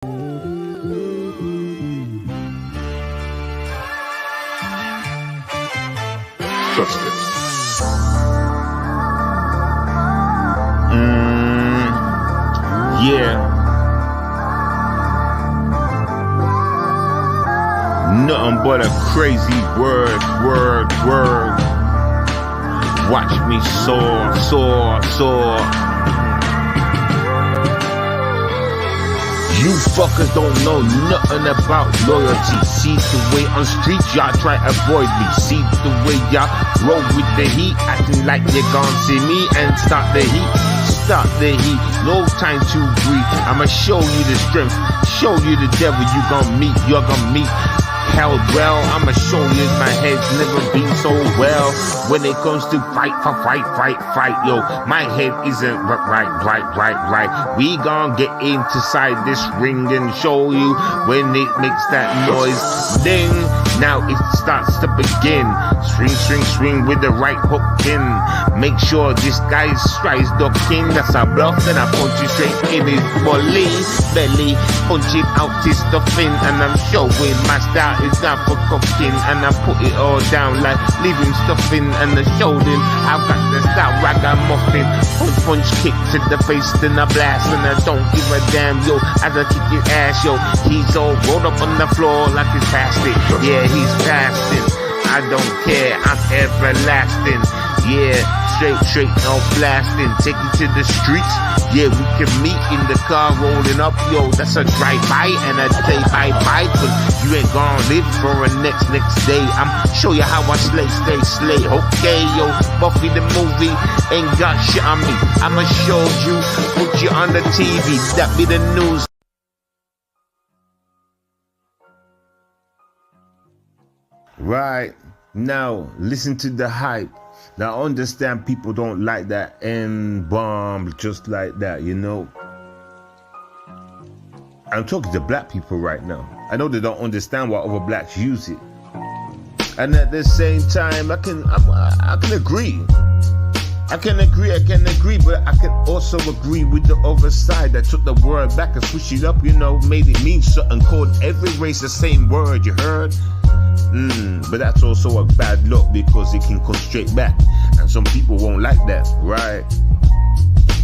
Trust it. Yeah. Nothing but a crazy word. Watch me soar. You fuckers don't know nothing about loyalty. See the way on street y'all try avoid me. See the way y'all roll with the heat, acting like you gon' see me and start the heat. No time to breathe. I'ma show you the strength, show you the devil you're gonna meet. Hell well, I'ma show you my head's never been so well. When it comes to fight, yo, my head isn't right. We gon' get inside this ring and show you when it makes that noise. Ding, now it starts to begin. Swing with the right hook in. Make sure this guy's tries ducking. That's a bluff, and I punch you straight in his belly. Punching out his stuffing, and I'm showing my style. It's not for cooking, and I put it all down like leave him stuffing and the shoulder. I've got the style ragamuffin. Punch kick to the face, then I blast, and I don't give a damn, yo. As I kick his ass, yo, he's all rolled up on the floor like he's fasting. Yeah, he's fasting. I don't care, I'm everlasting. Yeah, straight, no blasting. Take you to the streets. Yeah, we can meet in the car rolling up, yo. That's a drive-by and a say bye-bye, but you ain't gonna live for a next day. I'm show you how I slay. Okay, yo, Buffy the movie ain't got shit on me. I'ma show you, put you on the TV. That be the news. Right, now listen to the hype. Now I understand people don't like that N-bomb just like that, you know. I'm talking to black people right now. I know they don't understand why other blacks use it. And at the same time, I can agree. I can agree, but I can also agree with the other side that took the word back and switched it up, you know, made it mean something, called every race the same word, you heard? But that's also a bad look because it can come straight back, and some people won't like that, right?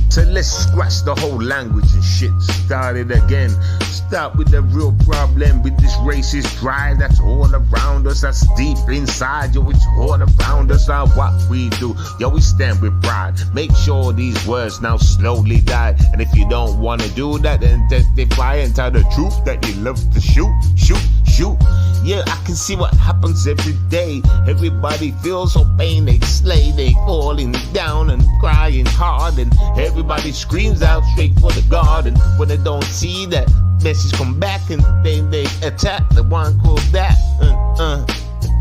So let's scratch the whole language and shit. Start it again. Start with the real problem with this racist drive that's all around us. That's deep inside, yo. It's all around us. What we do, yo, we stand with pride. Make sure these words now slowly die. And if you don't want to do that, then testify and tell the truth that you love to shoot. Yeah, I can see what happens every day. Everybody feels so pain, they slay, they falling down and crying hard, and everybody screams out straight for the garden. When they don't see that message come back, and then they attack the one called that.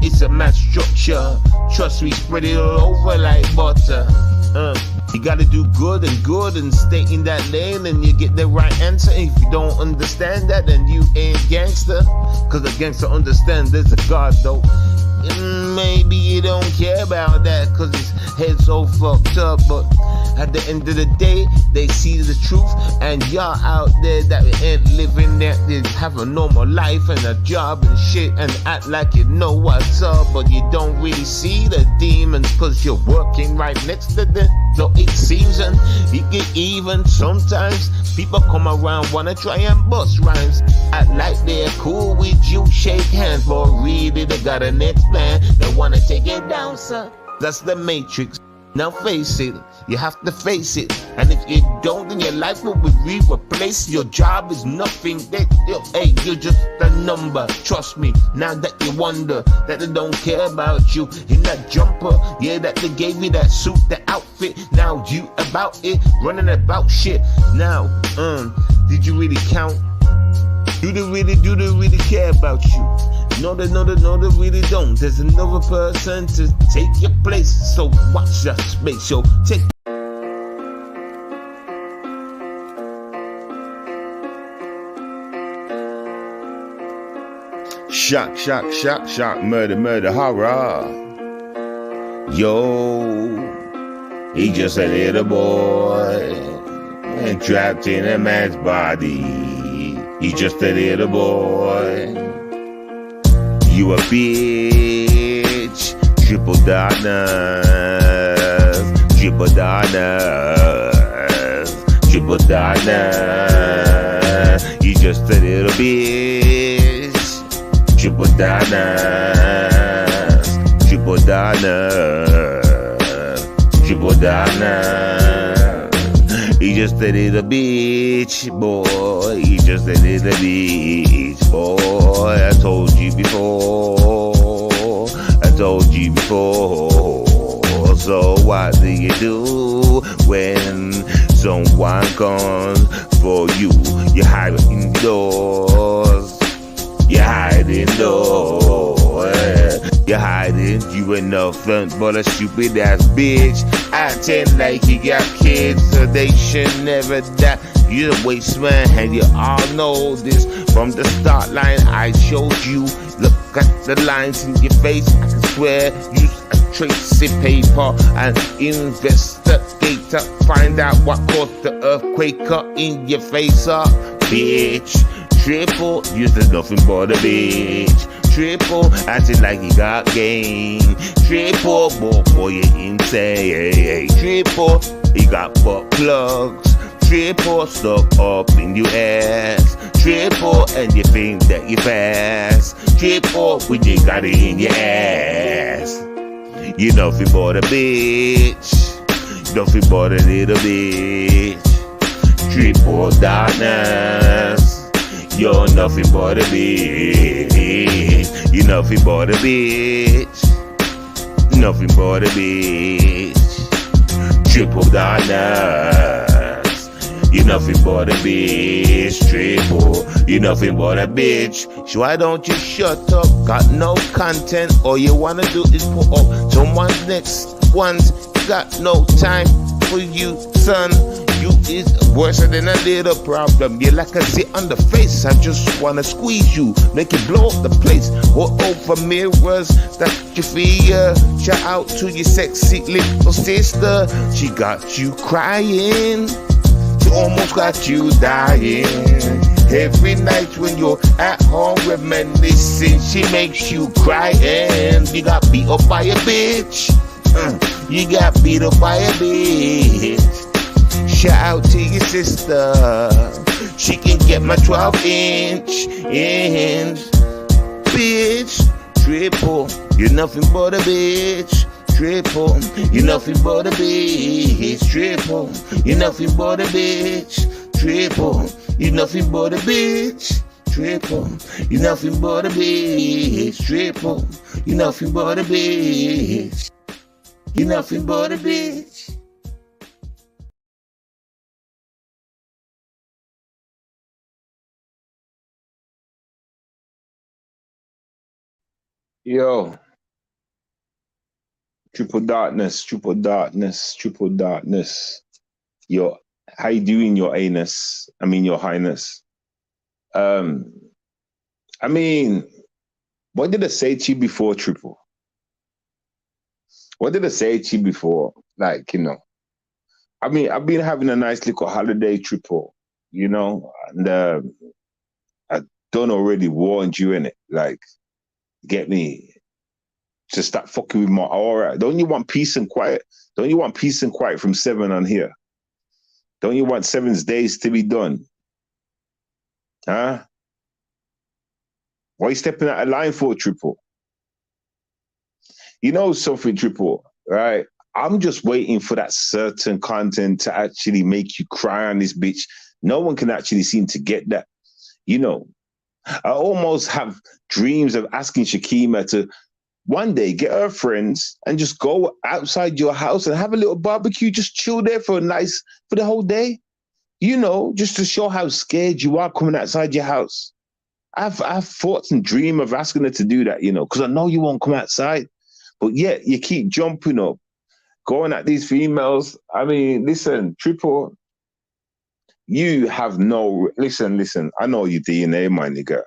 It's a mass structure. Trust me, spread it all over like butter. You gotta do good and stay in that lane, and you get the right answer. If you don't understand that, then you ain't gangster. Cause a gangster understands there's a God though. Maybe you don't care about that cause his head's so fucked up, but at the end of the day, they see the truth, and y'all out there that ain't living there, they have a normal life and a job and shit, and act like you know what's up, but you don't really see the demons cause you're working right next to them. So it seems, and it get even sometimes. People come around wanna try and bust rhymes, act like they're cool with you, shake hands, but really they got a next plan. They wanna take it down, sir. That's the matrix. Now face it, you have to face it. And if you don't, then your life will be replaced. Your job is nothing. Hey, you're just a number. Trust me, now that you wonder that they don't care about you in that jumper. Yeah, that they gave you that suit, that outfit. Now you about it, running about shit. Now, did you really count? Do they really care about you? No, they really don't. There's another person to take your place, so watch that space, yo. Take. Shock, murder, horror. Yo, he just a little boy and trapped in a man's body. You just a little boy. You a bitch. Triple darkness. Triple darkness. Triple darkness. You just a little bitch. Triple darkness. Triple darkness. Triple darkness. You just a little bitch, boy. You just a little bitch, boy. I told you before. I told you before. So what do you do when someone comes for you? You hide indoors. You hide indoors. You hiding, you ain't nothing but a stupid ass bitch. Acting like you got kids, so they should never die. You're a waste man, and you all know this. From the start line, I showed you. Look at the lines in your face. I can swear, use a tracing paper and investigate to find out what caused the earthquake in your face up, bitch. Triple, you're nothing but a bitch. Triple, acting like you got game. Triple, boy, you insane. Triple, you got butt plugs. Triple, stuck up in your ass. Triple, and you think that you fast. Triple, when you got it in your ass. You nothing but a bitch. Nothing but a little bitch. Triple darkness. You're nothing but a bitch. You're nothing but a bitch. Nothing but a bitch. Triple darkness. You're nothing but a bitch. Triple. You're nothing but a bitch. So why don't you shut up? Got no content. All you wanna do is put up someone's next one's got no time for you, son. You is worse than a little problem. You like a zit on the face. I just wanna squeeze you, make it blow up the place. Or over mirrors that you fear. Shout out to your sexy little sister. She got you crying. She almost got you dying. Every night when you're at home reminiscing, she makes you cry. And you got beat up by a bitch. You got beat up by a bitch. Shout out to your sister. She can get my 12-inch. Bitch. Triple. You're nothing but a bitch. Triple. You're nothing but a bitch. Triple. You're nothing but a bitch. Triple. You're nothing but a bitch. Triple. You're nothing but a bitch. Triple. You're nothing but a bitch. You're nothing but a bitch. Yo, triple darkness, triple darkness, triple darkness. Yo, how you doing, your anus? I mean, your highness. Um, I mean, what did I say to you before, triple? What did I say to you before? Like, I mean, I've been having a nice little holiday, triple, and I done already warned you in it. Like, get me to stop fucking with my aura. Don't you want peace and quiet? Don't you want peace and quiet from 7 on here? Don't you want 7's days to be done? Huh? Why are you stepping out of line for, triple? You know something, triple, right? I'm just waiting for that certain content to actually make you cry on this bitch. No one can actually seem to get that. I almost have dreams of asking Shakima to one day get her friends and just go outside your house and have a little barbecue, just chill there for the whole day. Just to show how scared you are coming outside your house. I've thought and dream of asking her to do that, because I know you won't come outside. But yet you keep jumping up, going at these females. I mean, listen, triple, you have no, listen, I know your DNA, my nigga.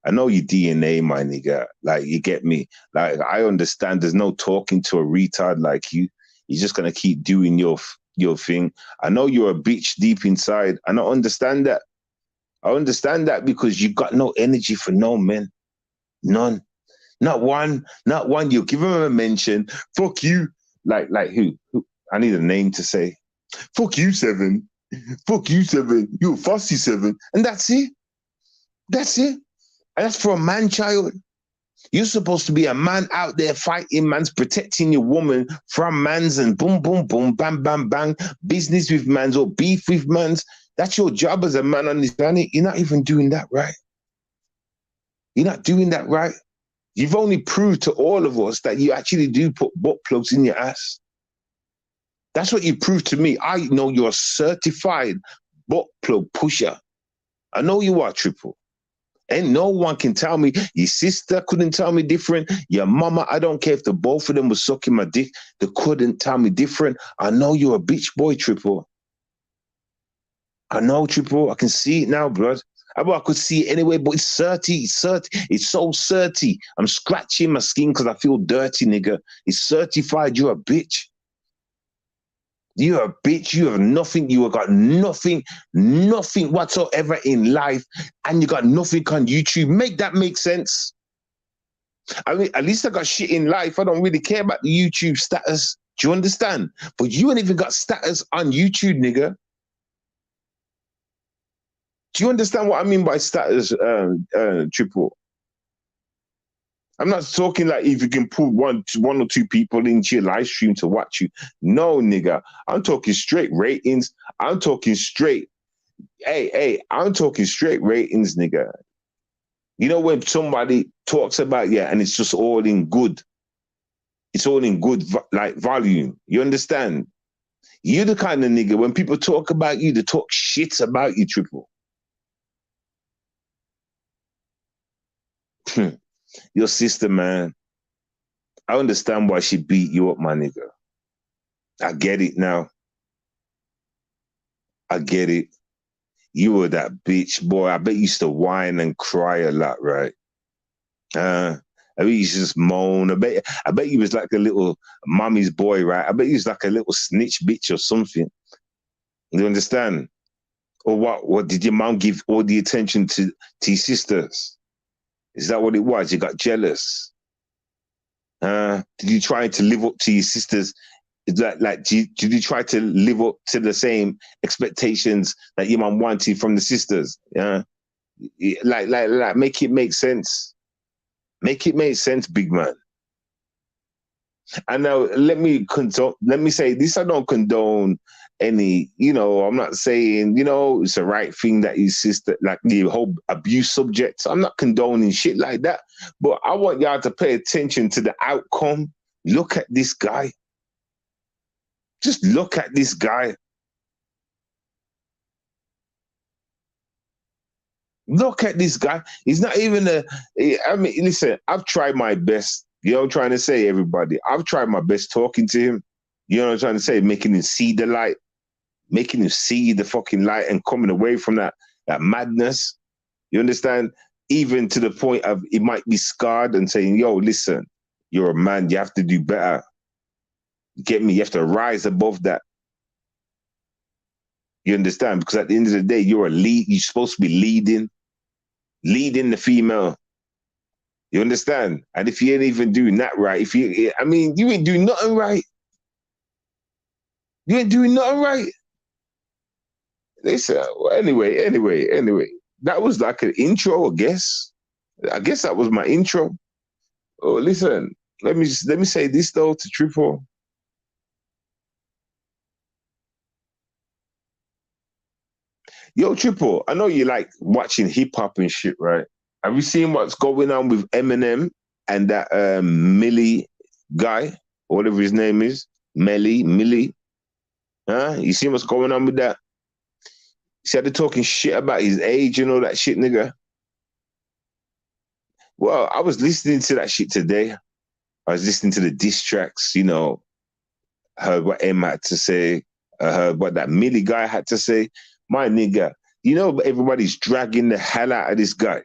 I know your DNA, my nigga. Like, you get me? Like, I understand there's no talking to a retard like you. You're just going to keep doing your thing. I know you're a bitch deep inside, and I understand that. I understand that because you got no energy for no men. None. Not one. Not one. You give him a mention. Fuck you. Like who? Who? I need a name to say. Fuck you, Seven. Fuck you, Seven. You a fussy Seven. And that's it. That's it. And that's for a man child. You're supposed to be a man out there fighting, man's protecting your woman from mans and boom, boom, boom, bam, bam, bang, business with mans or beef with mans. That's your job as a man on this planet. You're not even doing that right. You're not doing that right. You've only proved to all of us that you actually do put butt plugs in your ass. That's what you proved to me. I know you're a certified butt plug pusher. I know you are, Triple. And no one can tell me, your sister couldn't tell me different. Your mama, I don't care if the both of them were sucking my dick. They couldn't tell me different. I know you're a bitch boy, Triple. I know, Triple. I can see it now, blood. I could see it anyway, but it's 30. It's 30. It's so 30. I'm scratching my skin because I feel dirty, nigga. It's certified. You're a bitch. You're a bitch. You have nothing. You have got nothing whatsoever in life, and you got nothing on YouTube. Make that make sense. I mean, at least I got shit in life. I don't really care about the YouTube status. Do you understand? But you ain't even got status on YouTube, nigga. Do you understand what I mean by status, Triple? I'm not talking like if you can pull one or two people into your live stream to watch you. No, nigga. I'm talking straight ratings. I'm talking straight. Hey, I'm talking straight ratings, nigga. You know when somebody talks about you and it's just all in good. It's all in good, like, volume. You understand? You're the kind of nigga, when people talk about you, they talk shit about you, Triple. Your sister, man, I understand why she beat you up, my nigga. I get it now. I get it. You were that bitch, boy. I bet you used to whine and cry a lot, right? I bet you used to just moan. I bet you was like a little mommy's boy, right? I bet you was like a little snitch bitch or something. You understand? Or what? What did your mom give all the attention to your sisters? Is that what it was? You got jealous? Did you try to live up to your sisters? Did you try to live up to the same expectations that your mom wanted from the sisters? Yeah, like, make it make sense. Make it make sense, big man. And now let me say this: I don't condone any, I'm not saying, it's the right thing that his sister, like the whole abuse subject. I'm not condoning shit like that. But I want y'all to pay attention to the outcome. Look at this guy. Just look at this guy. Look at this guy. He's not even listen, I've tried my best. You know what I'm trying to say, everybody? I've tried my best talking to him. You know what I'm trying to say? Making him see the light. Making him see the fucking light and coming away from that madness. You understand? Even to the point of it might be scarred and saying, yo, listen, you're a man. You have to do better. Get me? You have to rise above that. You understand? Because at the end of the day, you're a lead. You're supposed to be leading the female. You understand? And if you ain't even doing that right, you ain't doing nothing right. You ain't doing nothing right. Listen, anyway, that was like an intro, I guess. I guess that was my intro. Oh, listen, let me say this though to Triple. Yo, Triple, I know you like watching hip hop and shit, right? Have you seen what's going on with Eminem and that Millie guy, or whatever his name is? Millie? Huh? You see what's going on with that? See how they're talking shit about his age and all that shit, nigga? Well, I was listening to that shit today. I was listening to the diss tracks, heard what M had to say, heard what that Millie guy had to say. My nigga, everybody's dragging the hell out of this guy.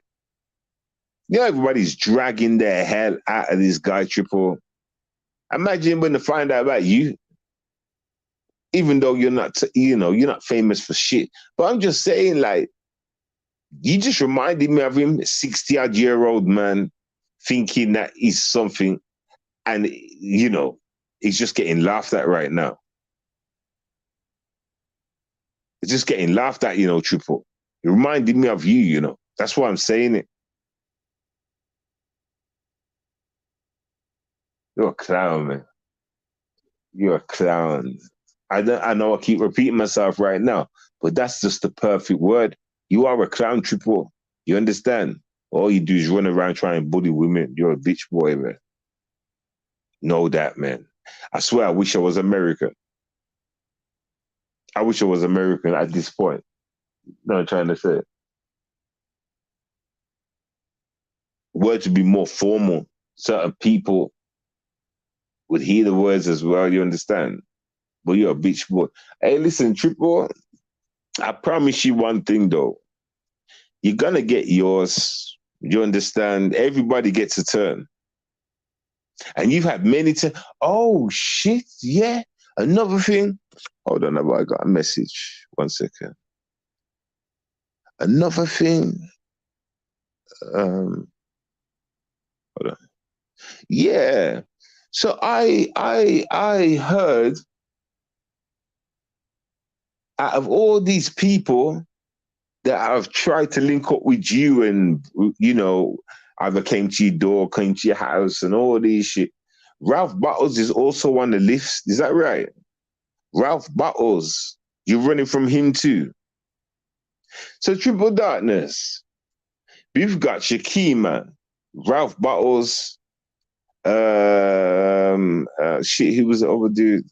Everybody's dragging the hell out of this guy, Triple. Imagine when they find out about you, even though you're not famous for shit. But I'm just saying, like, You just reminded me of him, 60-odd-year-old man, thinking that he's something, and you know, he's just getting laughed at right now. It's just getting laughed at, you know, Triple. It reminded me of you, you know. That's why I'm saying it. You're a clown, man. You're a clown. I know I keep repeating myself right now, but that's just the perfect word. You are a clown, Triple. You understand? All you do is run around trying to bully women. You're a bitch boy, man. Know that, man. I swear I wish I was American. I wish I was American at this point. No, I'm trying to say. Words would be more formal. Certain people would hear the words as well, you understand? But you're a bitch boy. Hey, listen, Triple, I promise you one thing though. You're gonna get yours. You understand? Everybody gets a turn. And you've had many times. Oh shit, yeah. Another thing. Hold on, I got a message. 1 second. Another thing. Hold on. Yeah. So I heard out of all these people that have tried to link up with you and, you know, either came to your door, came to your house and all these shit, Ralph Bottles is also on the list. Is that right? Ralph Bottles. You're running from him too. So Triple Darkness. We've got Shakima, Ralph Bottles, shit, who was the other dude?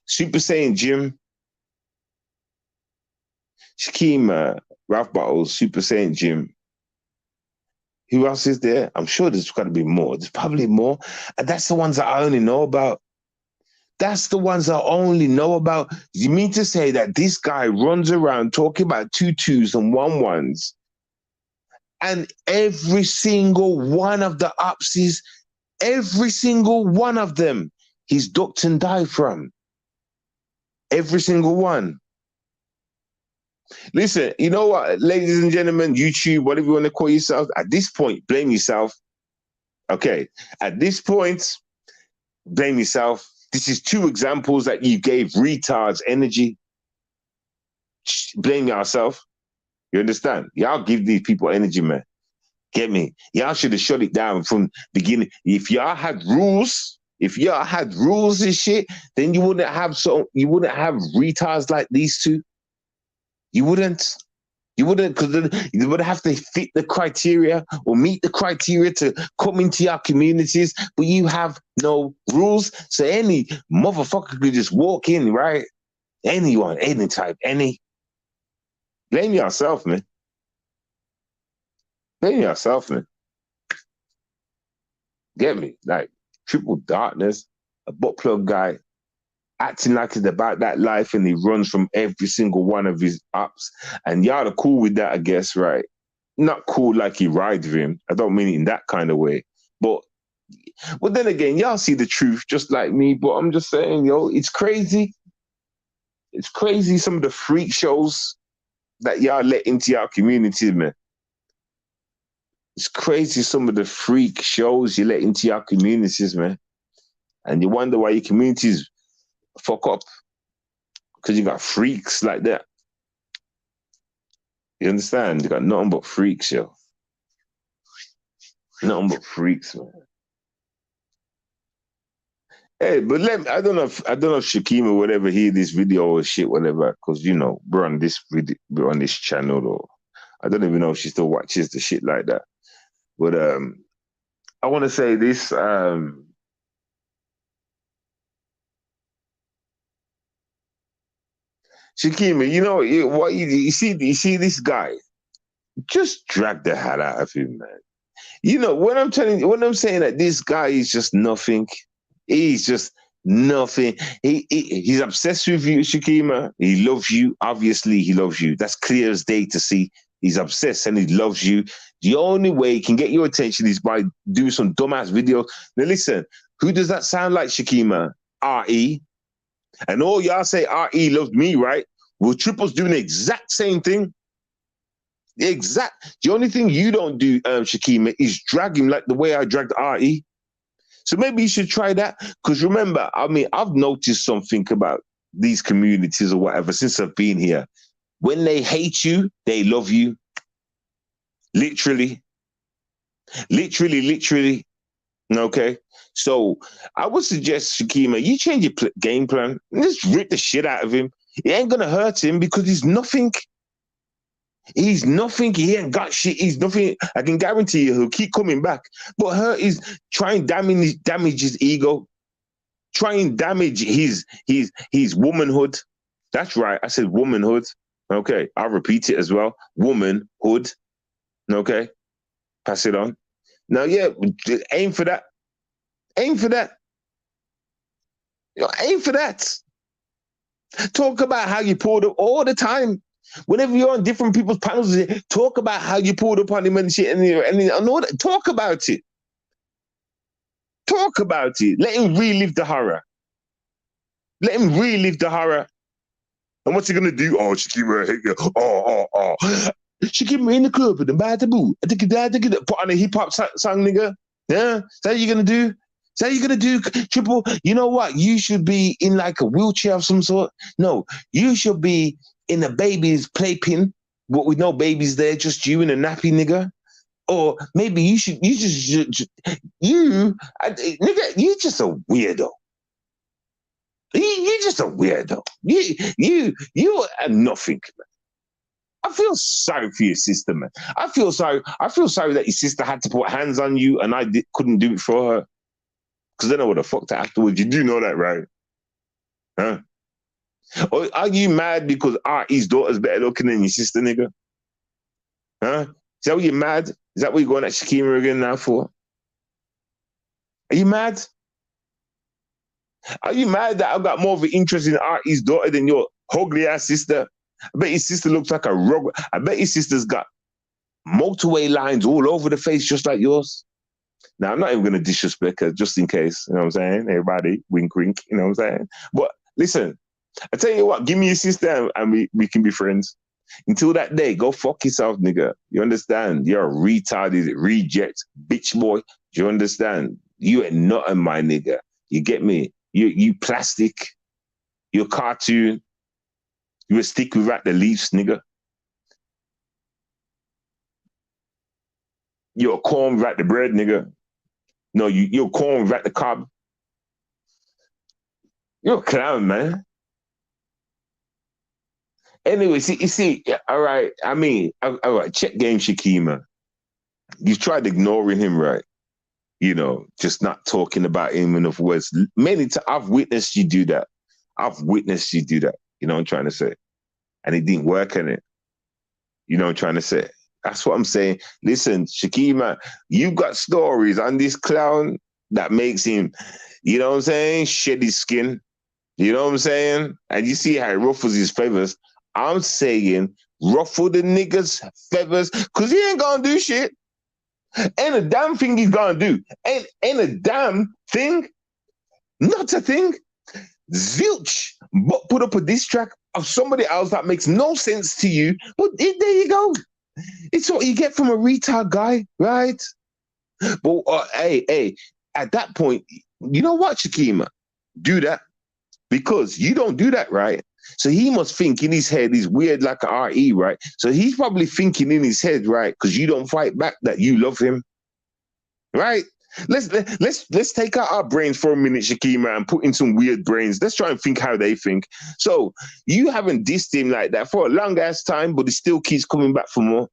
Super Saiyan Jim, Shakima, Ralph Bottles, Super Saiyan Jim. Who else is there? I'm sure there's got to be more. There's probably more. And that's the ones that I only know about. That's the ones I only know about. You mean to say that this guy runs around talking about 2-2s and 1-1s, and every single one of the upsies, every single one of them, he's ducked and died from. Every single one. Listen, you know what, ladies and gentlemen, YouTube, whatever you want to call yourself, at this point, blame yourself. Okay, at this point, blame yourself. This is 2 examples that you gave retards energy. Blame yourself. You understand? Y'all give these people energy, man. Get me? Y'all should have shut it down from beginning. If y'all had rules, and shit, then you wouldn't have retards like these 2. You wouldn't. You wouldn't, because you would have to fit the criteria or meet the criteria to come into your communities, but you have no rules. So any motherfucker could just walk in, right? Anyone, any type, any. Blame yourself, man. Blame yourself, man. Get me? Like, Triple Darkness, a butt plug guy, acting like he's about that life, and he runs from every single one of his ups. And y'all are cool with that, I guess, right? Not cool like he rides with him. I don't mean it in that kind of way. But then again, y'all see the truth just like me. But I'm just saying, yo, it's crazy. It's crazy some of the freak shows that y'all let into your community, man. It's crazy some of the freak shows you let into your communities, man. And you wonder why your communities fuck up, because you got freaks like that. You understand? You got nothing but freaks, yo. Nothing but freaks, man. Hey, but I don't know if Shakim or whatever hear this video or shit, whatever, because you know we're on this channel, or I don't even know if she still watches the shit like that. But I want to say this. Shakima, you know what you see this guy, just drag the hell out of him, man. You know when I'm saying that this guy is just nothing. He's just nothing. He's obsessed with you, Shakima. He loves you. Obviously, he loves you. That's clear as day to see. He's obsessed and he loves you. The only way he can get your attention is by doing some dumbass videos. Now listen, who does that sound like, Shakima? RE. And all y'all say RE loves me, right? Well, Triple's doing the exact same thing. Exact. The only thing you don't do, Shakima, is drag him like the way I dragged RE. So maybe you should try that. Because remember, I mean, I've noticed something about these communities or whatever since I've been here. When they hate you, they love you. Literally. Literally, literally. Okay. So I would suggest, Shakima, you change your game plan and just rip the shit out of him. It ain't going to hurt him because he's nothing. He's nothing. He ain't got shit. He's nothing. I can guarantee you he'll keep coming back. But her is trying to damage his ego, trying to damage his womanhood. That's right. I said womanhood. Okay. I'll repeat it as well. Womanhood. Okay. Pass it on. Now, yeah, aim for that. Aim for that. You know, aim for that. Talk about how you pulled up all the time. Whenever you're on different people's panels, talk about how you pulled up on him and shit, and all that. Talk about it. Talk about it. Let him relive the horror. Let him relive the horror. And what's he gonna do? Oh, Shakima, hate you. Oh. Shakima in the club with the bad taboo. I think put on a hip hop song, nigga. Yeah, is that what you're gonna do? Is that what you're gonna do, Triple? You know what? You should be in like a wheelchair of some sort. No, you should be in a baby's playpen, but with no babies there, just you in a nappy, nigga. Or maybe you just you're just a weirdo. You're just a weirdo. You are nothing, man. I feel sorry for your sister, man. I feel sorry that your sister had to put hands on you and couldn't do it for her. Because then I would have fucked her afterwards. You do know that, right? Huh? Or are you mad because his daughter's better looking than your sister, nigga? Huh? Is that what you're mad? Is that what you're going at Shakima again now for? Are you mad? Are you mad that I've got more of an interest in his daughter than your ugly ass sister? I bet your sister looks like a rug. I bet your sister's got motorway lines all over the face just like yours. Now, I'm not even going to disrespect her just in case. You know what I'm saying? Everybody, wink, wink. You know what I'm saying? But listen, I tell you what, give me your sister and we can be friends. Until that day, go fuck yourself, nigga. You understand? You're a retarded reject bitch boy. Do you understand? You ain't nothing, my nigga. You get me? You plastic. You're cartoon. You a stick without the leaves, nigga. You're a corn without the bread, nigga. No, you're a corn without the cob. You're a clown, man. Anyway, you see, all right. I mean, all right. Check game, Shakima. You tried ignoring him, right? You know, just not talking about him enough words. I've witnessed you do that. I've witnessed you do that. You know what I'm trying to say? And it didn't work on it. You know what I'm trying to say? That's what I'm saying. Listen, Shakima, you got stories on this clown that makes him, you know what I'm saying, shed his skin. You know what I'm saying? And you see how he ruffles his feathers. I'm saying ruffle the niggas' feathers because he ain't gonna do shit. Ain't a damn thing he's gonna do. Ain't a damn thing. Not a thing. Zilch. But put up a diss track of somebody else that makes no sense to you. But there you go. It's what you get from a retard guy, right? But hey, at that point, you know what, Shakima? Do that. Because you don't do that, right? So he must think in his head, he's weird like a RE, right? So he's probably thinking in his head, right? Because you don't fight back that you love him, right? Let's take out our brains for a minute, Shakima, and put in some weird brains. Let's try and think how they think. So you haven't dissed him like that for a long ass time, but he still keeps coming back for more.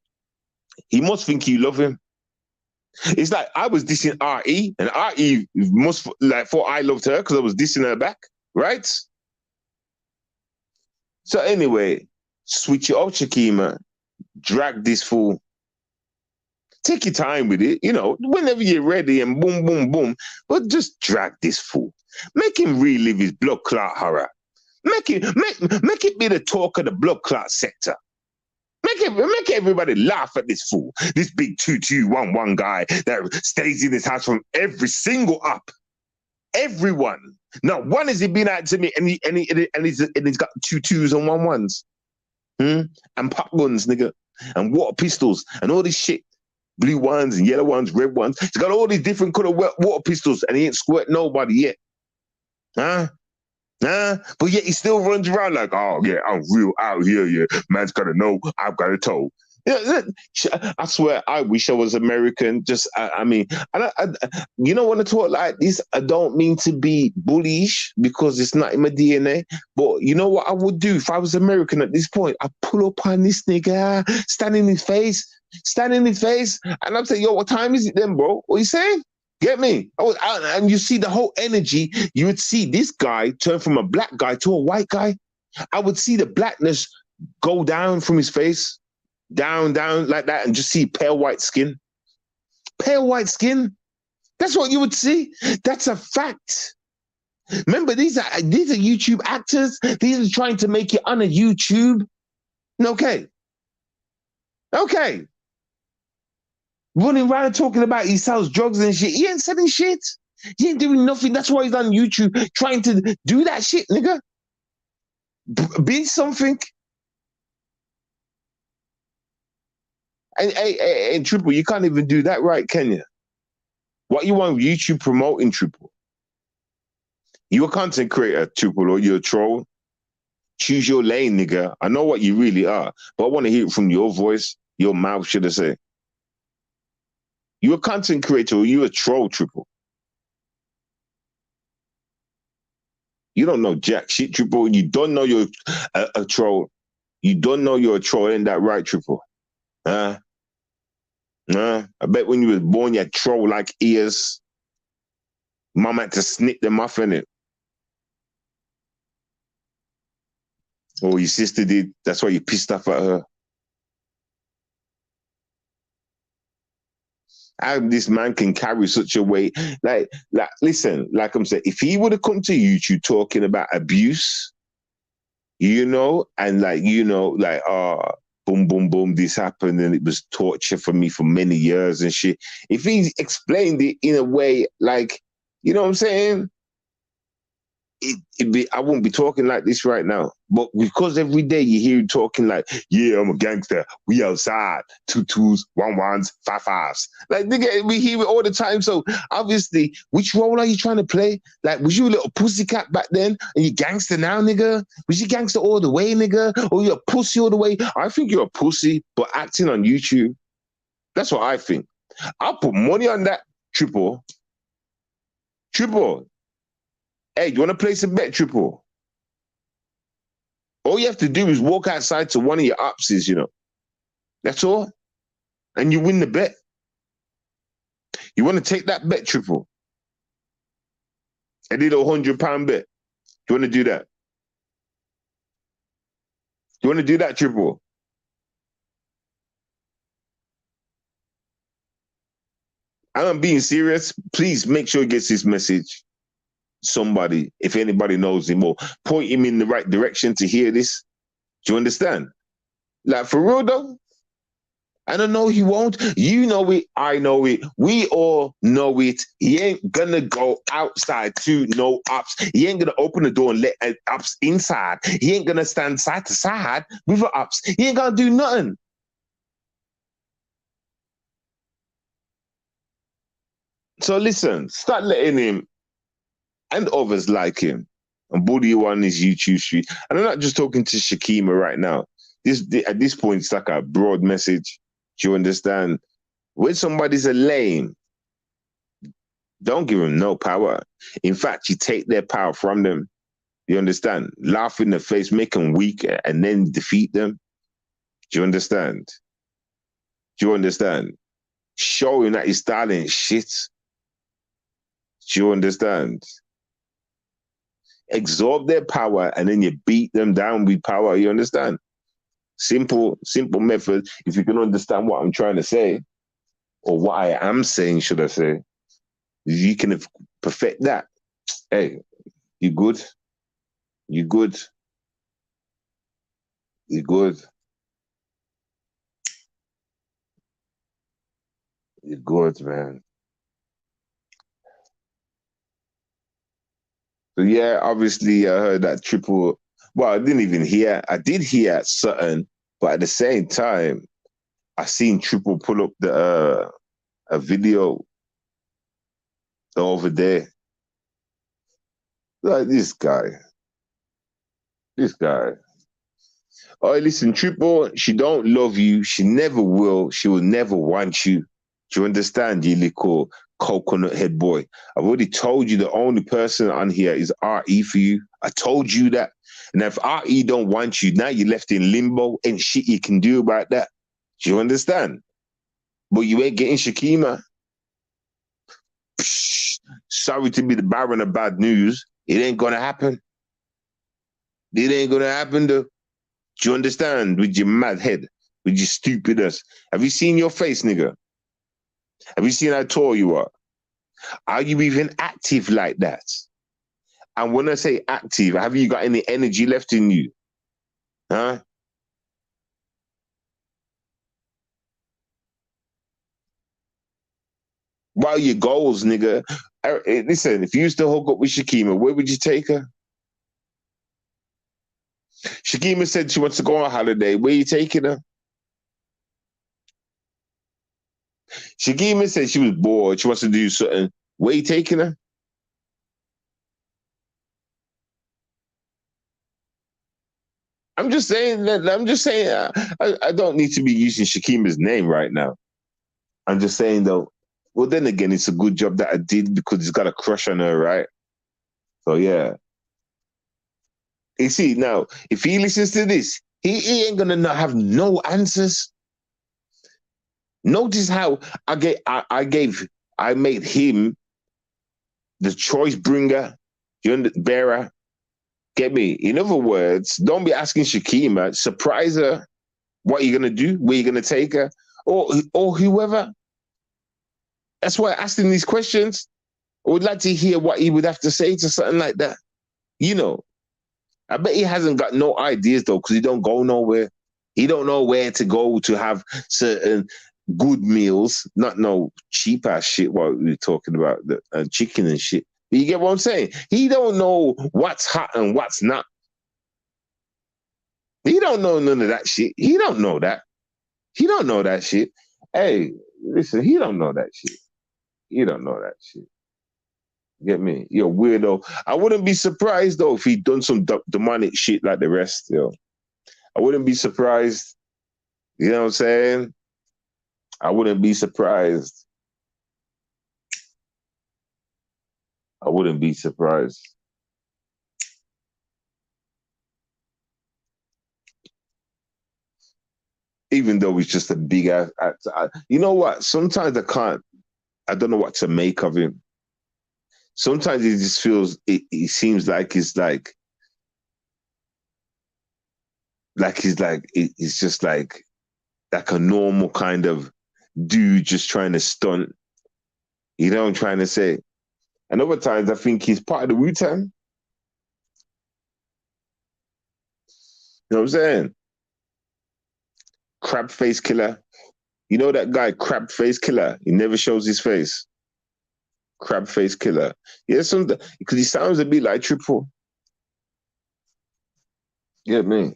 He must think you love him. It's like I was dissing RE, and RE must like thought I loved her because I was dissing her back, right? So anyway, switch it up, Shakima. Drag this fool. Take your time with it, you know, whenever you're ready and boom, boom, boom. But just drag this fool. Make him relive his blood clot horror. Make it be the talk of the blood clot sector. Make everybody laugh at this fool. This big 2211 guy that stays in his house from every single up. Everyone. Not one has he been out to me and he's got 22s and 11s. And pop guns, nigga. and water pistols and all this shit. Blue ones and yellow ones, red ones. He's got all these different color water pistols and he ain't squirt nobody yet. Huh? Huh? But yet he still runs around like, oh yeah, I'm real out here. Yeah, man's gotta know I've got a toe. Yeah, I swear, I wish I was American. Just, I mean, you know, when I talk like this, I don't mean to be bullish because it's not in my DNA. But you know what I would do if I was American at this point? I'd pull up on this nigga, stand in his face, and I'm saying, yo, what time is it then, bro? What you saying? Get me? And you see the whole energy. You would see this guy turn from a black guy to a white guy. I would see the blackness go down from his face. Down like that, and just see pale white skin. Pale white skin. That's what you would see. That's a fact. Remember, these are YouTube actors. These are trying to make it on a YouTube. Okay. Running around talking about he sells drugs and shit. He ain't selling shit. He ain't doing nothing. That's why he's on YouTube trying to do that shit, nigga. Be something. And Triple, you can't even do that right, can you? What you want YouTube promoting, Triple? You a content creator, Triple, or you're a troll? Choose your lane, nigga. I know what you really are, but I want to hear it from your voice, your mouth, should I say. You a content creator or you a troll, Triple? You don't know jack shit, Triple. You don't know you're a troll. You don't know you're a troll, ain't that right, Triple? Huh? I bet when you was born, you had troll-like ears. Mom had to snip them off, innit? Or your sister did. That's why you pissed off at her. How this man can carry such a weight. Like, listen, like I'm saying, if he would have come to YouTube talking about abuse, you know, and like, you know, like, boom, boom, boom, this happened and it was torture for me for many years and shit. If he explained it in a way like, you know what I'm saying? I wouldn't be talking like this right now. But because every day you hear him talking like, yeah, I'm a gangster, we outside, 2-2s, 1-1s, 5-5s. Like, nigga, we hear it all the time. So obviously, which role are you trying to play? Like, was you a little pussycat back then and you gangster now, nigga? Was you gangster all the way, nigga? Or you a pussy all the way? I think you're a pussy, but acting on YouTube. That's what I think. I'll put money on that, Triple. Hey, do you want to place a bet, Triple? All you have to do is walk outside to one of your opses, you know. That's all. And you win the bet. You want to take that bet, Triple? I did a £100 bet. Do you want to do that? Do you want to do that, Triple? I'm being serious. Please make sure he gets this message. Somebody, if anybody knows him, or point him in the right direction to hear this. Do you understand? Like, for real though, I don't know, he won't. You know it, I know it, we all know it. He ain't gonna go outside to no ops. He ain't gonna open the door and let ops inside. He ain't gonna stand side to side with the ops. He ain't gonna do nothing. So listen, start letting him and others like him and bully you on his YouTube street. And I'm not just talking to Shakima right now. At this point, it's like a broad message. Do you understand? When somebody's a lame, don't give them no power. In fact, you take their power from them. You understand? Laugh in the face, make them weak, and then defeat them. Do you understand? Do you understand? Showing that you're styling shit. Do you understand? Absorb their power and then you beat them down with power. You understand? Simple method. If you can understand what I'm trying to say, or what I am saying, should I say, if you can perfect that, hey, you good. You good. You good. You're good, man. So yeah, obviously I heard that Triple. Well, I didn't even hear. I did hear something, but at the same time, I seen Triple pull up the a video over there. Like this guy. This guy. Oh, listen, Triple, she don't love you. She never will. She will never want you. Do you understand, you little coconut head boy? I've already told you the only person on here is RE for you. I told you that. And if RE don't want you, now you're left in limbo. Ain't shit you can do about that. Do you understand? But you ain't getting Shakima. Psh, sorry to be the bearer of bad news. It ain't gonna happen. It ain't gonna happen though. Do you understand? With your mad head, with your stupid ass. Have you seen your face, nigga? Have you seen how tall you are? Are you even active like that? And when I say active, have you got any energy left in you? Huh? What are your goals, nigga? Listen, if you used to hook up with Shakima, where would you take her? Shakima said she wants to go on holiday. Where are you taking her? Shakima said she was bored. She wants to do something. Where are you taking her? I'm just saying that. I'm just saying. I don't need to be using Shakima's name right now. I'm just saying though. Well, then again, it's a good job that I did because he's got a crush on her, right? So yeah. You see now, if he listens to this, he ain't gonna not have no answers. Notice how I made him the choice bringer, bearer. Get me? In other words, don't be asking Shakima, surprise her. What are you gonna do? Where you gonna take her? Or whoever. That's why I asked him these questions. I would like to hear what he would have to say to something like that. You know, I bet he hasn't got no ideas though, because he don't go nowhere. He don't know where to go to have certain good meals, not no cheap ass shit. What we were talking about, the chicken and shit. But you get what I'm saying? He don't know what's hot and what's not. He don't know none of that shit. He don't know that. He don't know that shit. Hey, listen, he don't know that shit. He don't know that shit. Get me? You're a weirdo. I wouldn't be surprised though if he'd done some demonic shit like the rest, yo. I wouldn't be surprised. You know what I'm saying? I wouldn't be surprised. I wouldn't be surprised. Even though he's just a big ass actor. You know what? Sometimes I don't know what to make of him. Sometimes it just feels, it seems like it's it's just like a normal kind of dude just trying to stunt. You know what I'm trying to say? And other times I think he's part of the Wu-Tang. You know what I'm saying? Crab face killer. You know that guy, crab face killer? He never shows his face. Crab face killer. Yeah, because he sounds a bit like Triple. Get me?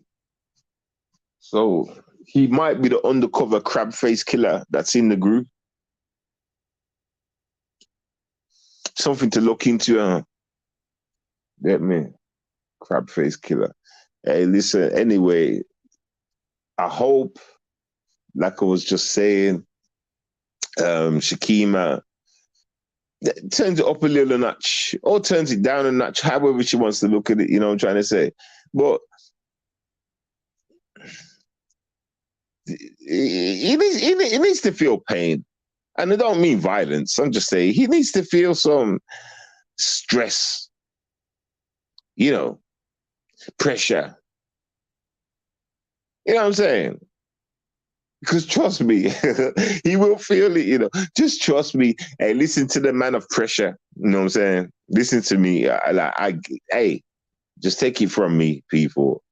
So he might be the undercover crab face killer that's in the group. Something to look into. Get me? Crab face killer. Hey, listen, anyway, I hope, like I was just saying, Shakima turns it up a little notch or turns it down a notch, however she wants to look at it, you know what I'm trying to say. But he needs to feel pain. And I don't mean violence. I'm just saying he needs to feel some stress, you know, pressure. You know what I'm saying? Because trust me, he will feel it, you know. Just trust me. Hey, listen to the man of pressure. You know what I'm saying? Listen to me. Hey, just take it from me, people.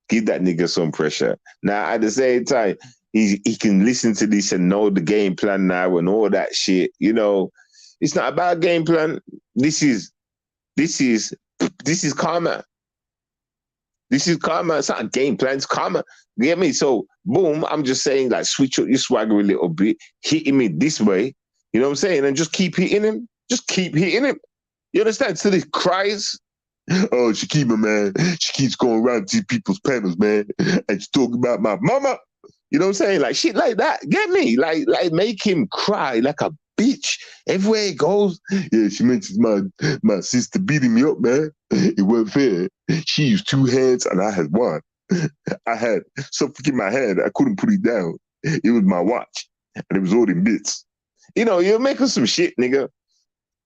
Give that nigga some pressure. Now, at the same time, he can listen to this and know the game plan now and all that shit. You know, it's not about game plan. This is karma. This is karma. It's not a game plan. It's karma. You get me? So, boom, I'm just saying, like, switch up your swagger a little bit, hit him in this way. You know what I'm saying? And just keep hitting him. Just keep hitting him. You understand? Till he cries. Oh, she keep it, man. She keeps going around to people's panels, man. And she's talking about my mama. You know what I'm saying? Like shit like that. Get me? Like make him cry like a bitch everywhere he goes. Yeah, she mentions my sister beating me up, man. It wasn't fair. She used 2 hands and I had 1. I had something in my hand. I couldn't put it down. It was my watch. And it was all in bits. You know, you're making some shit, nigga.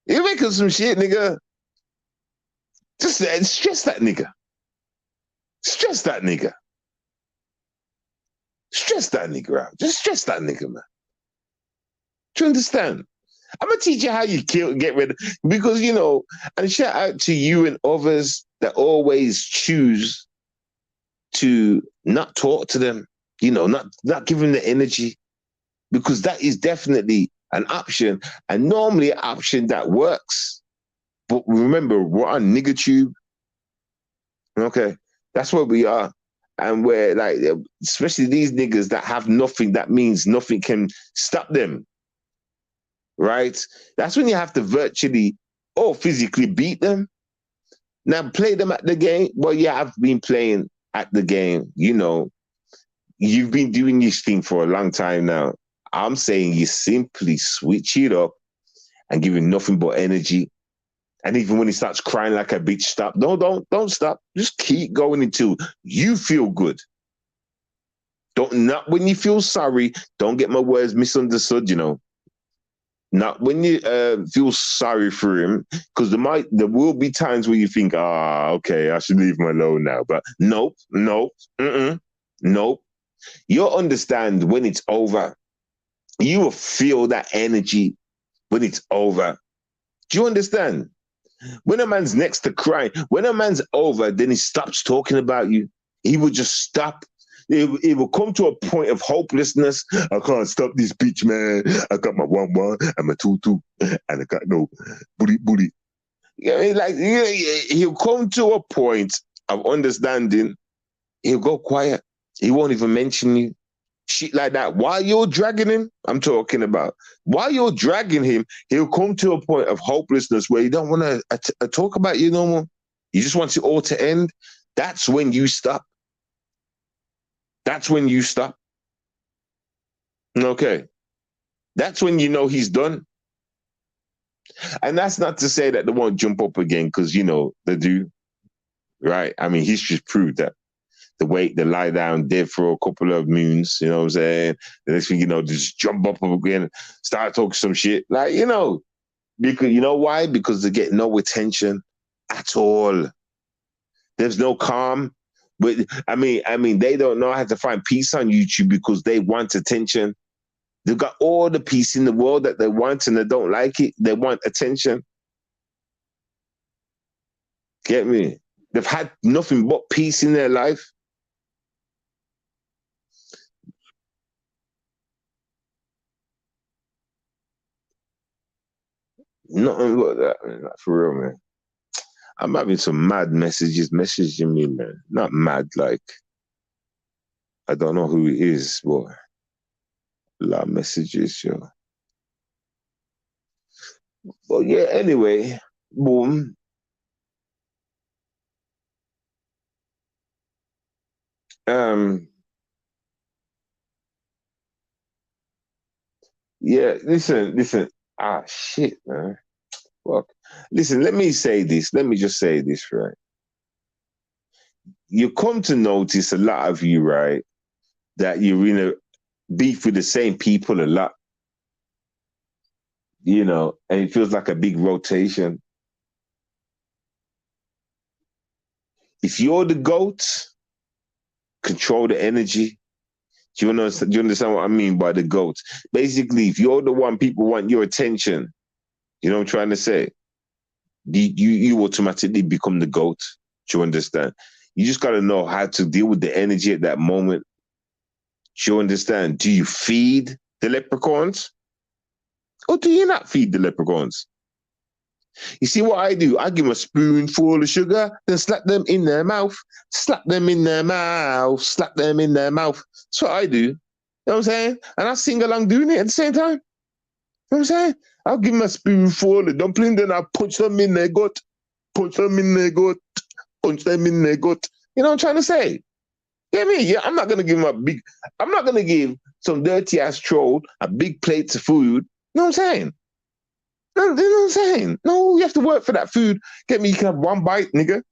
You're making some shit, nigga. Just stress that nigga. Stress that nigga. Stress that nigga out. Just stress that nigga, man. Do you understand? I'm gonna teach you how you get rid of, because you know, and shout out to you and others that always choose to not talk to them, you know, not give them the energy, because that is definitely an option, and normally an option that works. But remember, we're on nigger tube. Okay, that's what we are. And we're like, especially these niggas that have nothing, that means nothing can stop them. Right? That's when you have to virtually or physically beat them. Now, play them at the game. Well, you have been playing at the game. You know, you've been doing this thing for a long time now. I'm saying you simply switch it up and give him nothing but energy. And even when he starts crying like a bitch, stop. No, don't stop. Just keep going until you feel good. Not when you feel sorry. Don't get my words misunderstood, you know. Not when you feel sorry for him, because there will be times where you think, okay, I should leave him alone now. But nope. You'll understand when it's over. You will feel that energy when it's over. Do you understand? When a man's next to crying, when a man's over, then he stops talking about you. He will just stop. It will come to a point of hopelessness. I can't stop this bitch, man. I got my 1-1 and my 2-2, and I got no booty. Yeah, like he'll come to a point of understanding. He'll go quiet. He won't even mention you. Shit like that. While you're dragging him, I'm talking about. While you're dragging him, he'll come to a point of hopelessness where he don't want to talk about you no more. He just wants it all to end. That's when you stop. That's when you stop. Okay. That's when you know he's done. And that's not to say that they won't jump up again, because, you know, they do. Right? I mean, history's proved that. They lie down dead for a couple of moons, you know what I'm saying? The next thing you know, just jump up again, start talking some shit. Like, you know, because you know why? Because they get no attention at all. There's no calm. But I mean, they don't know how to find peace on YouTube because they want attention. They've got all the peace in the world that they want and they don't like it. They want attention. Get me? They've had nothing but peace in their life. Nothing but that, man. Like, for real, man. I'm having some mad messages messaging me, man. Not mad, like, I don't know who it is, but a lot of messages, yo. Well, yeah, anyway, boom. Yeah, listen. Shit, man. Fuck. Listen, let me say this. Let me just say this, right? You come to notice, a lot of you, right, that you're in a beef with the same people a lot, you know, and it feels like a big rotation. If you're the GOAT, control the energy. Do you understand what I mean by the GOAT? Basically, if you're the one people want your attention, you know what I'm trying to say? You automatically become the GOAT. Do you understand? You just got to know how to deal with the energy at that moment. Do you understand? Do you feed the leprechauns? Or do you not feed the leprechauns? You see what I do? I give them a spoonful of sugar, then slap them in their mouth, slap them in their mouth, slap them in their mouth. That's what I do. You know what I'm saying? And I sing along doing it at the same time. You know what I'm saying? I'll give them a spoonful of dumpling, then I'll punch them in their gut, punch them in their gut, punch them in their gut. You know what I'm trying to say? Get me? Yeah, I'm not gonna give him I'm not gonna give some dirty ass troll a big plate of food. You know what I'm saying? No, you know what I'm saying? No, you have to work for that food. Get me? You can have one bite, nigga.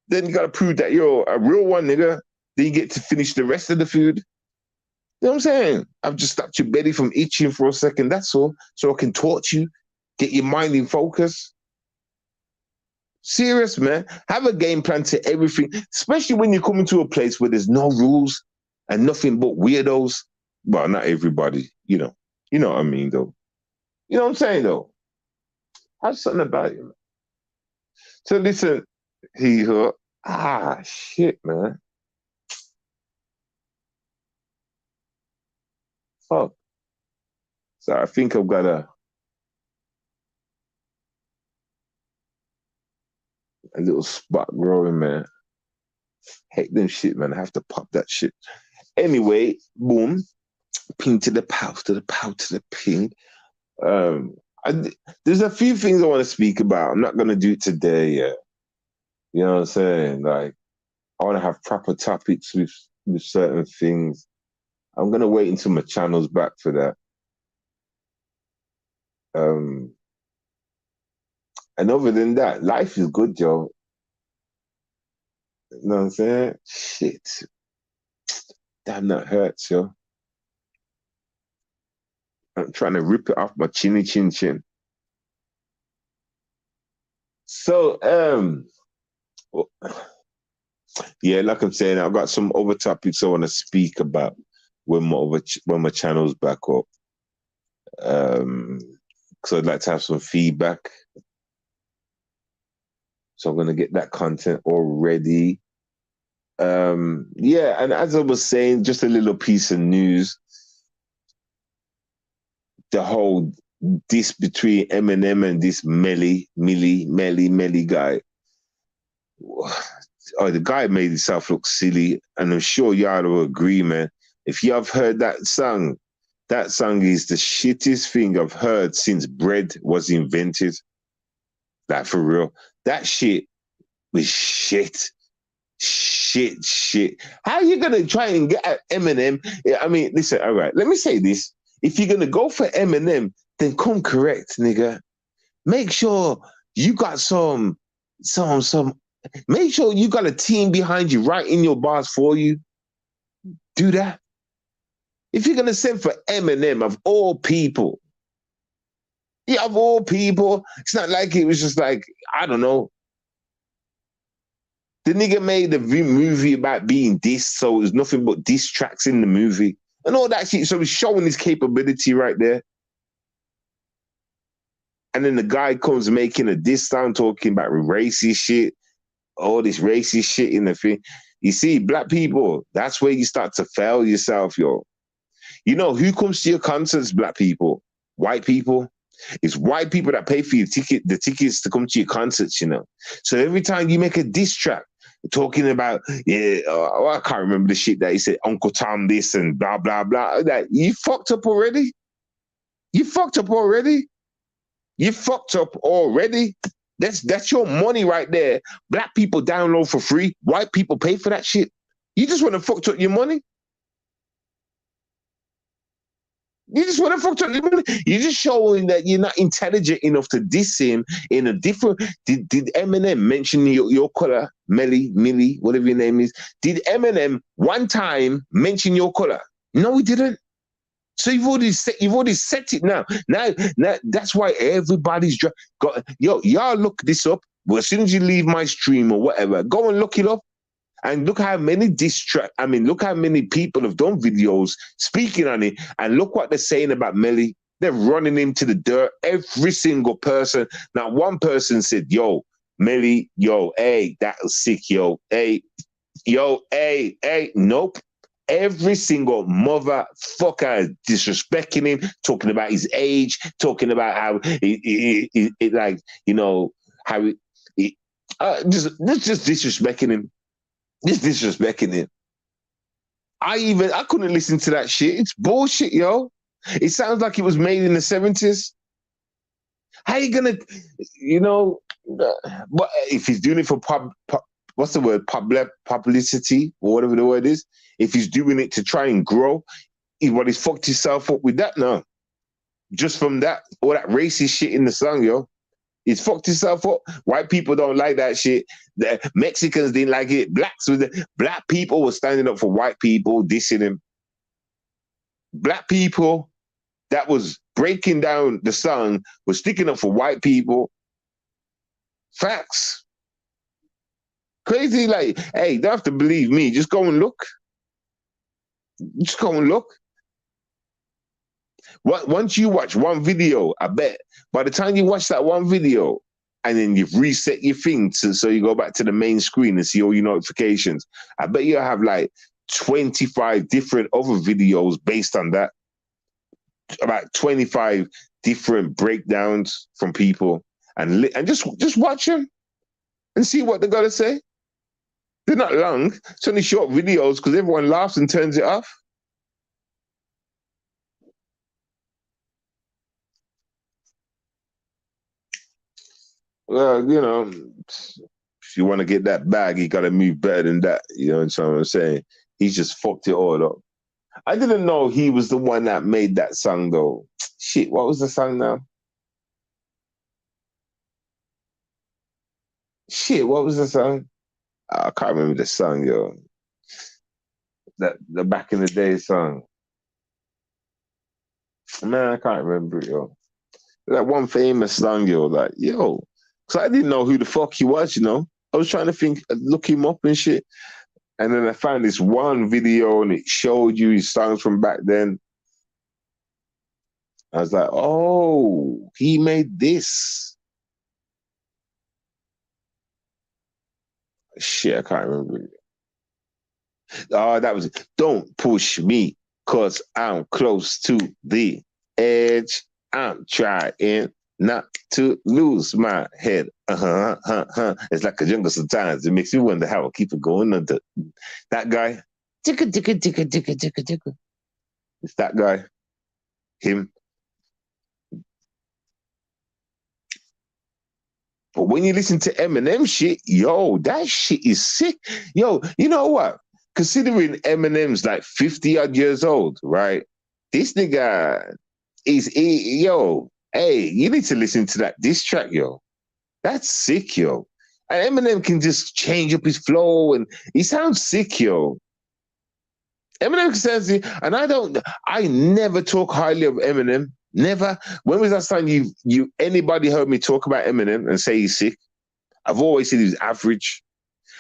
Then you gotta prove that you're a real one, nigga. Then you get to finish the rest of the food. You know what I'm saying? I've just stopped your belly from itching for a second. That's all. So I can torture you, get your mind in focus. Serious, man. Have a game plan to everything, especially when you're coming to a place where there's no rules and nothing but weirdos. Well, not everybody, you know. You know what I mean, though. You know what I'm saying, though? Have something about you, man. So listen, shit, man. Fuck. So I think I've got a little spot growing, man. Hate them shit, man. I have to pop that shit. Anyway, boom. Ping to the pow, to the pow, to the ping. There's a few things I want to speak about. I'm not going to do it today yet. You know what I'm saying? Like, I want to have proper topics with certain things. I'm going to wait until my channel's back for that. And other than that, life is good, Joe. You know what I'm saying? Shit. Damn, that hurts, yo. I'm trying to rip it off my chinny chin chin. So, yeah, like I'm saying, I've got some other topics I want to speak about when my channel's back up. So I'd like to have some feedback. So I'm gonna get that content already. Yeah, and as I was saying, just a little piece of news. The whole diss between Eminem and this Melly guy. Oh, the guy made himself look silly, and I'm sure y'all will agree, man. If you have heard that song is the shittest thing I've heard since bread was invented. Like, for real. That shit was shit. Shit. How are you going to try and get at Eminem? I mean, listen, all right, let me say this. If you're going to go for Eminem, then come correct, nigga. Make sure you got make sure you got a team behind you writing your bars for you. Do that. If you're going to send for Eminem, of all people, yeah, of all people, it's not like it was just like, I don't know. The nigga made a movie about being dissed, so there's nothing but diss tracks in the movie and all that shit. So he's showing his capability right there. And then the guy comes making a diss song talking about racist shit, all this racist shit in the thing. You see, black people, that's where you start to fail yourself, yo. You know who comes to your concerts, black people? White people. It's white people that pay for the tickets to come to your concerts, you know. So every time you make a diss track talking about, I can't remember the shit that he said, Uncle Tom this and blah, blah, blah. That you fucked up already? You fucked up already? That's your money right there. Black people download for free. White people pay for that shit. You just want to fuck up your money? You just want to fuck up your money? You're just showing that you're not intelligent enough to diss him in a different... Did Eminem mention your color? Millie, whatever your name is. Did Eminem one time mention your color? No, he didn't. So you've already set it now. Now that's why everybody's got. Yo, y'all look this up. Well, as soon as you leave my stream or whatever, go and look it up. And look how many look how many people have done videos speaking on it. And look what they're saying about Melly. They're running him to the dirt. Every single person. Now, one person said, yo, Melly, yo, hey, that was sick, yo. Hey, yo, hey, nope. every single motherfucker is disrespecting him, talking about his age, talking about how it like, you know, how just disrespecting him. Just disrespecting him. I couldn't listen to that shit. It's bullshit, yo. It sounds like it was made in the 70s. How you gonna, you know, but if he's doing it for what's the word, publicity or whatever the word is, if he's doing it to try and grow, he's fucked himself up with that now. Just from that, all that racist shit in the song, yo. He's fucked himself up. White people don't like that shit. The Mexicans didn't like it. Black people were standing up for white people, dissing him. Black people that was breaking down the song was sticking up for white people. Facts. Crazy, like, hey, you don't have to believe me. Just go and look. Just go and look. Once you watch one video, I bet by the time you watch that one video and then you've reset your thing so you go back to the main screen and see all your notifications, I bet you'll have like 25 different other videos based on that. About 25 different breakdowns from people and just watch them and see what they're going to say. They're not long. It's only short videos because everyone laughs and turns it off. Well, you know, if you want to get that bag, you got to move better than that. You know what I'm saying? He's just fucked it all up. I didn't know he was the one that made that song, though. Shit, what was the song now? Shit, what was the song? I can't remember the song, yo. The back in the day song. Man, I can't remember it, yo. That one famous song, yo, like, yo. Because I didn't know who the fuck he was, you know. I was trying to look him up and shit. And then I found this one video and it showed you his songs from back then. I was like, oh, he made this. Shit, I can't remember it. Oh, that was it. Don't push me, cause I'm close to the edge. I'm trying not to lose my head. It's like a jungle sometimes. It makes me wonder how I'll keep it going under that guy. Ticka, ticka, ticka, ticka, ticka, ticka. It's that guy. Him. But when you listen to Eminem shit, yo, that shit is sick. Yo, you know what? Considering Eminem's like 50 odd years old, right? This nigga yo, hey, you need to listen to that diss track, yo. That's sick, yo. And Eminem can just change up his flow and he sounds sick, yo. Eminem says it, and I never talk highly of Eminem. Never. When was the last time anybody heard me talk about Eminem and say he's sick? I've always said he's average.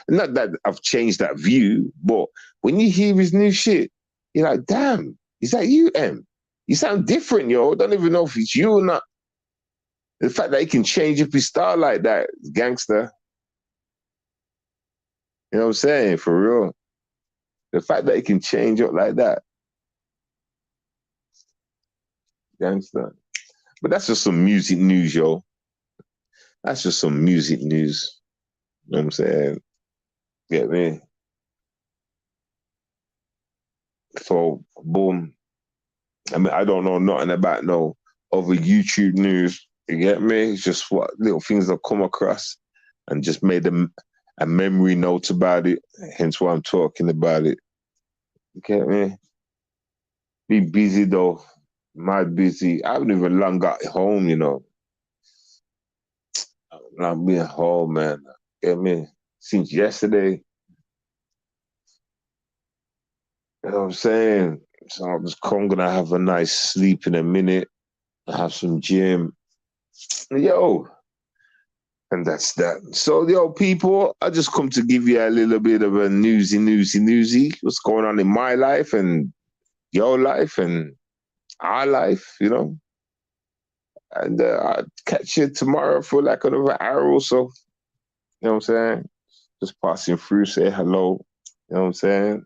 Not that I've changed that view, but when you hear his new shit, you're like, damn, is that you, Em? You sound different, yo. I don't even know if it's you or not. The fact that he can change up his style like that, gangster. You know what I'm saying? For real. The fact that he can change up like that. Gangster. But that's just some music news, yo. That's just some music news. You know what I'm saying? Get me? So, boom. I mean, I don't know nothing about no other YouTube news. You get me? It's just what little things I've come across and just made a memory note about it. Hence why I'm talking about it. You get me? Be busy though. Mad busy. I haven't even long got home, you know. I'm being home, man. Get me? Since yesterday. You know what I'm saying? So I'm gonna have a nice sleep in a minute. Have some gym. Yo. And that's that. So, yo, people, I just come to give you a little bit of a newsy. What's going on in my life and your life and our life, you know? And I'll catch you tomorrow for like another hour or so. You know what I'm saying? Just passing through, say hello. You know what I'm saying?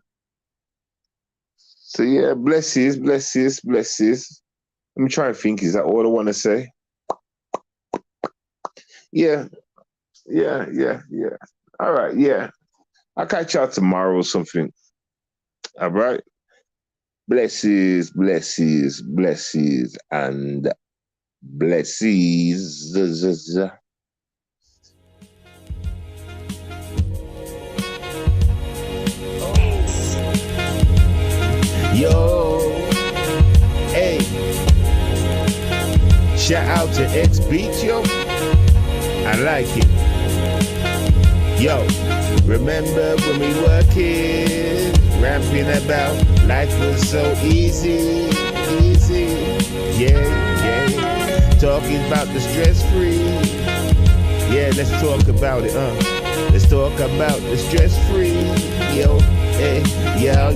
So yeah, blessings, blessings, blessings. Let me try and think. Is that all I want to say? Yeah, yeah. All right, yeah. I'll catch y'all tomorrow or something. All right. Blessings, blessings, blessings, and blessings. Yo, hey, shout out to X Beats, yo. I like it. Yo, remember when we were kids, ramping about, life was so easy, easy. Yeah. Talking about the stress-free. Yeah, let's talk about it, Let's talk about the stress-free. Yo, hey, yo.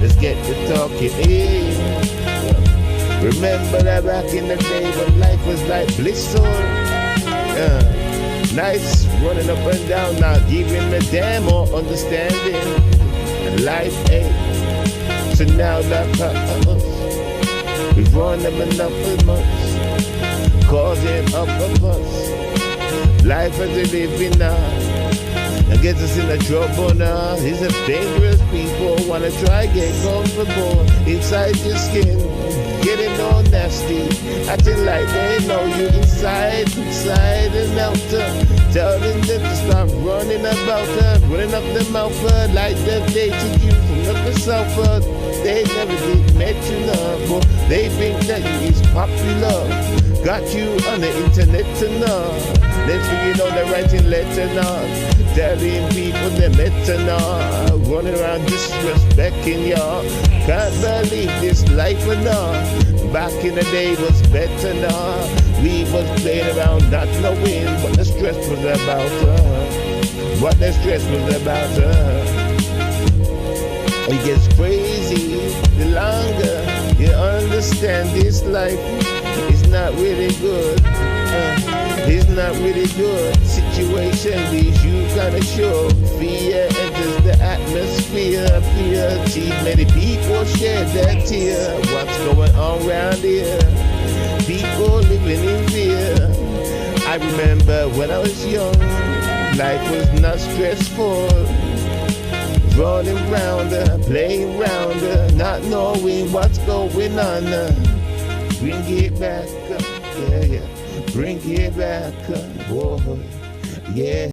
Let's get to talking, hey. Remember that back in the day when life was like bliss nice, running up and down, not giving a damn or understanding life, hey. So now that we've run them enough of months, causing up a fuss. Life as a living now, and gets us in a trouble now. It's a dangerous people wanna try get comfortable inside your skin, getting all nasty, acting like they know you inside and out. Telling them to stop running about running up the mouth like they dated you from the south. They never did met you love, they think that you is popular. Got you on the internet to know. Next thing you know, they're writing letters now, telling people they're better now, running around disrespecting y'all. Can't believe this life or not. Back in the day was better now. We was playing around not knowing what the stress was about. What the stress was about. It gets crazy the longer you understand this life. It's not really good. It's not really good. Situation leaves you kinda shook. Fear enters the atmosphere. Fear teeth. Many people shed their tear. What's going on around here? People living in fear. I remember when I was young, life was not stressful. Running round, playing round, not knowing what's going on. Bring it back, yeah. Bring it back, boy, yeah.